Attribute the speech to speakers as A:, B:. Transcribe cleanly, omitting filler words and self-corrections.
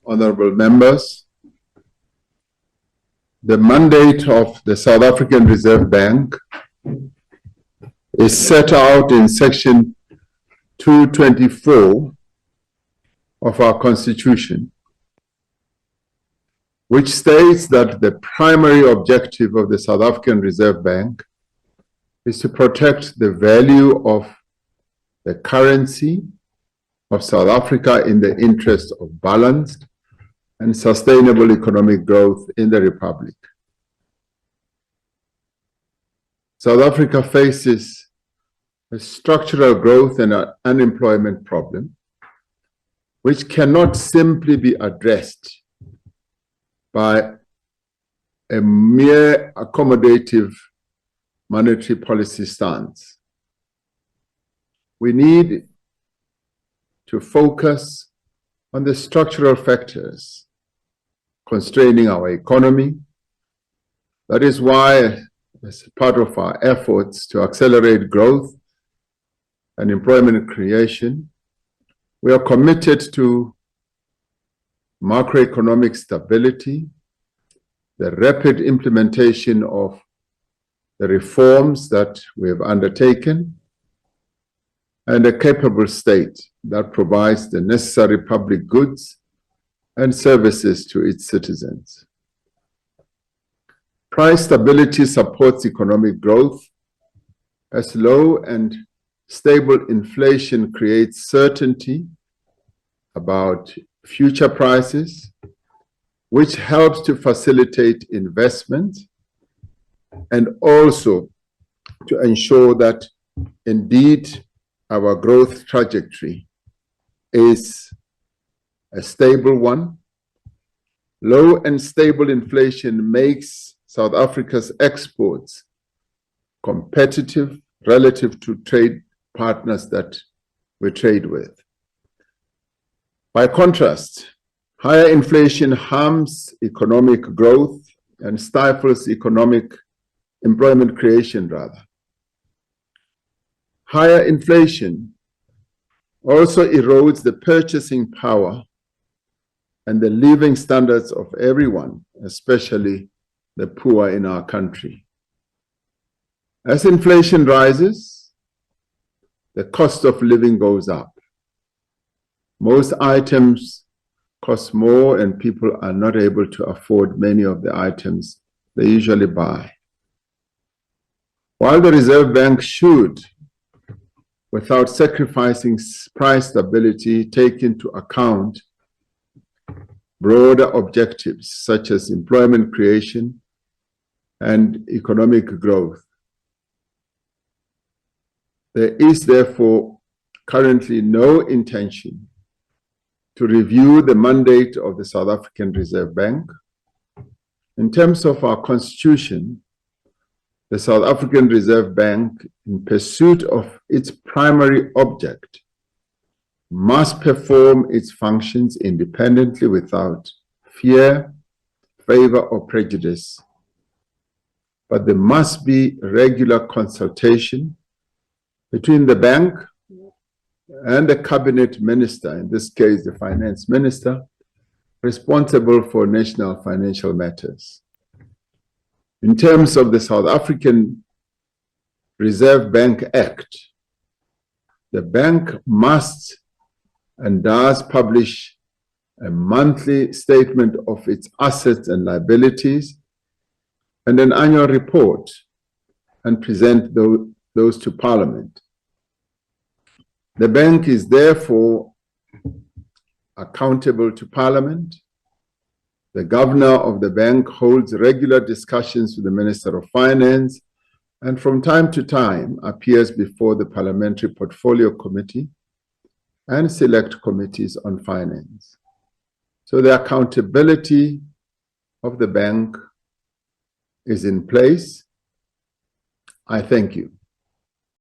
A: honorable members, the mandate of the South African Reserve Bank is set out in Section 224 of our Constitution, which states that the primary objective of the South African Reserve Bank is to protect the value of the currency of South Africa in the interest of balanced and sustainable economic growth in the Republic. South Africa faces a structural growth and unemployment problem, which cannot simply be addressed by a mere accommodative monetary policy stance. We need to focus on the structural factors constraining our economy. That is why, as part of our efforts to accelerate growth and employment creation, we are committed to macroeconomic stability, the rapid implementation of the reforms that we have undertaken, and a capable state that provides the necessary public goods and services to its citizens. Price stability supports economic growth, as low and stable inflation creates certainty about future prices, which helps to facilitate investment and also to ensure that indeed our growth trajectory is a stable one. Low and stable inflation makes South Africa's exports competitive relative to trade partners that we trade with. By contrast, higher inflation harms economic growth and stifles employment creation rather. Higher inflation also erodes the purchasing power and the living standards of everyone, especially the poor in our country. As inflation rises, the cost of living goes up. Most items cost more and people are not able to afford many of the items they usually buy. While the Reserve Bank should, without sacrificing price stability, take into account broader objectives such as employment creation and economic growth. There is therefore currently no intention to review the mandate of the South African Reserve Bank. In terms of our Constitution, the South African Reserve Bank, in pursuit of its primary object, must perform its functions independently without fear, favor, or prejudice. But there must be regular consultation between the bank and the cabinet minister, in this case the finance minister, responsible for national financial matters. In terms of the South African Reserve Bank Act, the bank must and does publish a monthly statement of its assets and liabilities and an annual report and present those to Parliament. The bank is therefore accountable to Parliament. The governor of the bank holds regular discussions with the Minister of Finance and from time to time appears before the Parliamentary Portfolio Committee and select committees on finance. So the accountability of the bank is in place. I thank you.